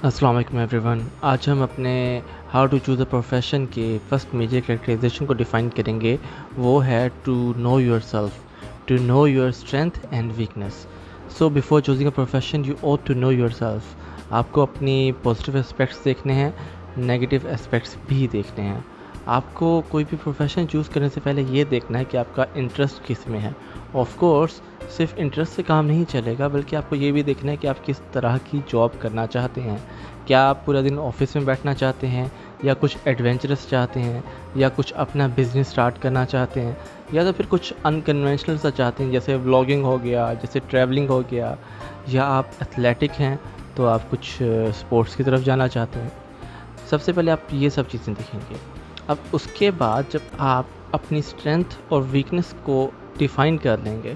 अस्सलाम वालेकुम एवरीवन। आज हम अपने how to choose a profession के फर्स्ट मेजर कैरेक्टराइजेशन को डिफ़ाइन करेंगे। वो है to know yourself, to know your strength and weakness. So before choosing a profession you ought to know yourself. आपको अपनी पॉजिटिव एस्पेक्ट्स देखने हैं, नेगेटिव एस्पेक्ट्स भी देखने हैं। आपको कोई भी प्रोफेशन चूज़ करने से पहले ये देखना है कि आपका इंटरेस्ट किस में है। ऑफ कोर्स सिर्फ इंटरेस्ट से काम नहीं चलेगा, बल्कि आपको ये भी देखना है कि आप किस तरह की जॉब करना चाहते हैं। क्या आप पूरा दिन ऑफिस में बैठना चाहते हैं, या कुछ एडवेंचरस चाहते हैं, या कुछ अपना बिजनेस स्टार्ट करना चाहते हैं, या तो फिर कुछ अनकन्वेंशनल सा चाहते हैं, जैसे व्लॉगिंग हो गया, जैसे ट्रैवलिंग हो गया, या आप एथलेटिक हैं तो आप कुछ स्पोर्ट्स की तरफ जाना चाहते हैं। सबसे पहले आप ये सब चीज़ें देखेंगे। अब उसके बाद जब आप अपनी स्ट्रेंथ और वीकनेस को डिफ़ाइन कर लेंगे,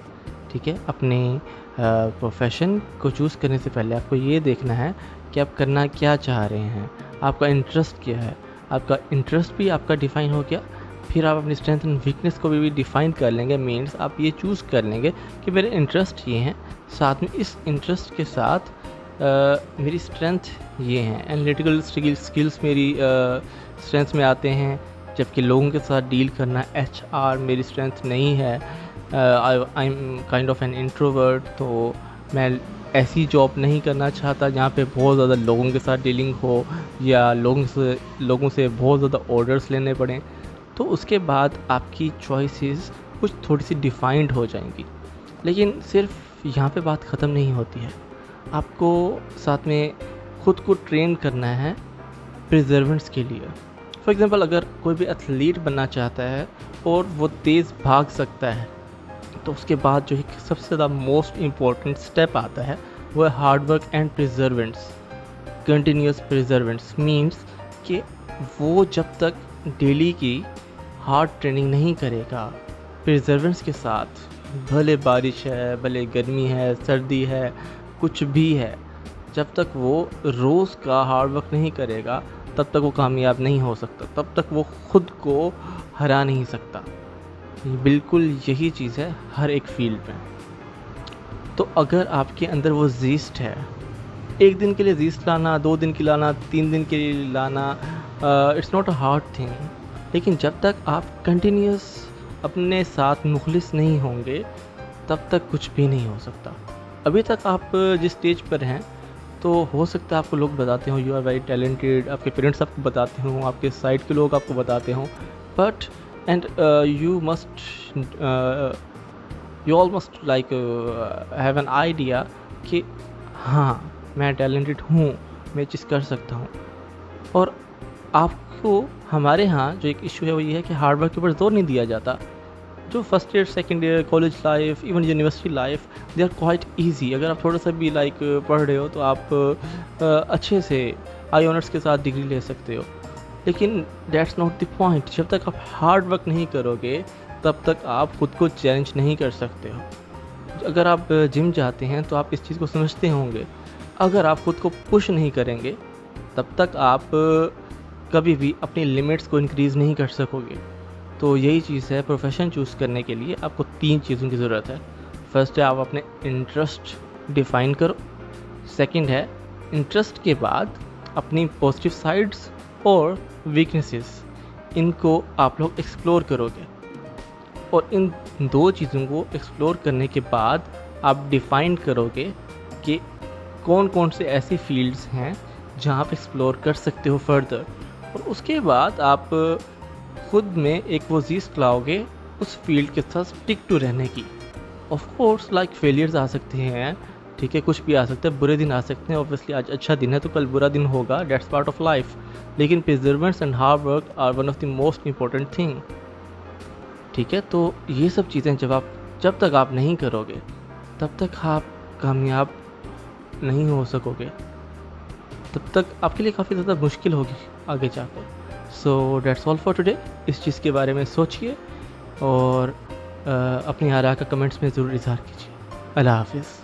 ठीक है, अपने प्रोफेशन को चूज़ करने से पहले आपको ये देखना है कि आप करना क्या चाह रहे हैं, आपका इंटरेस्ट क्या है। आपका इंटरेस्ट भी आपका डिफ़ाइन हो गया, फिर आप अपनी स्ट्रेंथ एंड वीकनेस को भी डिफ़ाइन कर लेंगे। मीन्स आप ये चूज़ कर लेंगे कि मेरे इंटरेस्ट ये हैं, साथ में इस इंटरेस्ट के साथ मेरी स्ट्रेंथ ये हैं। एनालिटिकल स्किल्स मेरी स्ट्रेंथ में आते हैं, जबकि लोगों के साथ डील करना HR मेरी स्ट्रेंथ नहीं है। I am kind of an introvert, तो मैं ऐसी जॉब नहीं करना चाहता जहाँ पे बहुत ज़्यादा लोगों के साथ डीलिंग हो, या लोगों से बहुत ज़्यादा ऑर्डर्स लेने पड़ें। तो उसके बाद आपकी चॉइसेस कुछ थोड़ी सी डिफाइंड हो जाएंगी। लेकिन सिर्फ यहाँ पे बात ख़त्म नहीं होती है। आपको साथ में खुद को ट्रेन करना है प्रिजर्वेंट्स के लिए। फॉर एग्ज़ाम्पल, अगर कोई भी एथलीट बनना चाहता है और वो तेज़ भाग सकता है, तो उसके बाद जो एक सबसे ज़्यादा मोस्ट इम्पॉर्टेंट स्टेप आता है वो है hard work and perseverance. Continuous perseverance means कि वो जब तक डेली की हार्ड ट्रेनिंग नहीं करेगा प्रिजर्वेंट्स के साथ, भले बारिश है, भले गर्मी है, सर्दी है, कुछ भी है, जब तक वो रोज़ का हार्ड वर्क नहीं करेगा तब तक वो कामयाब नहीं हो सकता, तब तक वो खुद को हरा नहीं सकता। बिल्कुल यही चीज़ है हर एक फील्ड में। तो अगर आपके अंदर वो ज़ीस्ट है, एक दिन के लिए ज़ीस्ट लाना, 2 दिन की लाना, 3 दिन के लिए लाना, it's not a hard thing. लेकिन जब तक आप कंटिन्यूस अपने साथ मुखलिस नहीं होंगे, तब तक कुछ भी नहीं हो सकता। अभी तक आप जिस स्टेज पर हैं, तो हो सकता है आपको लोग बताते हों यू आर वेरी टैलेंटेड, आपके पेरेंट्स आपको बताते हों, आपके साइड के लोग आपको बताते हों, but and you all must like have an idea कि हाँ, मैं टैलेंटेड हूँ, मैं चीज़ कर सकता हूँ। और आपको हमारे यहाँ जो एक इशू है वो ये है कि हार्ड वर्क के ऊपर जोर नहीं दिया जाता। जो first year, second year, college life, even university life, they are quite easy. अगर आप थोड़ा सा भी लाइक पढ़ रहे हो तो आप अच्छे से आई ऑनर्स के साथ डिग्री ले सकते हो। लेकिन दैट्स नॉट द पॉइंट। जब तक आप हार्ड वर्क नहीं करोगे तब तक आप खुद को चैलेंज नहीं कर सकते हो। अगर आप जिम जाते हैं तो आप इस चीज़ को समझते होंगे, अगर आप खुद को पुश नहीं करेंगे तब तक आप कभी भी अपनी लिमिट्स को इंक्रीज़ नहीं कर सकोगे। तो यही चीज़ है, प्रोफेशन चूज़ करने के लिए आपको 3 चीज़ों की ज़रूरत है। फर्स्ट है, आप अपने इंटरेस्ट डिफ़ाइन करो। सेकंड है, इंटरेस्ट के बाद अपनी पॉजिटिव साइड्स और वीकनेसेस, इनको आप लोग एक्सप्लोर करोगे। और इन 2 चीज़ों को एक्सप्लोर करने के बाद आप डिफ़ाइन करोगे कि कौन कौन से ऐसी फील्ड्स हैं जहाँ आप एक्सप्लोर कर सकते हो फर्दर। और उसके बाद आप खुद में एक वो ज़ीस्ट लाओगे उस फील्ड के साथ स्टिक टू रहने की। ऑफ कोर्स लाइक फेलियर्स आ सकते हैं, ठीक है, कुछ भी आ सकता है, बुरे दिन आ सकते हैं। ऑब्वियसली आज अच्छा दिन है तो कल बुरा दिन होगा, दैट्स पार्ट ऑफ लाइफ। लेकिन perseverance and hard work are one of the most important thing, ठीक है। तो ये सब चीज़ें जब तक आप नहीं करोगे तब तक आप कामयाब नहीं हो सकोगे, तब तक आपके लिए काफ़ी ज़्यादा मुश्किल होगी आगे जाकर। So that's all for today. इस चीज़ के बारे में सोचिए और अपनी आरा का कमेंट्स में ज़रूर इज़हार कीजिए। अल्लाह हाफ़िज़।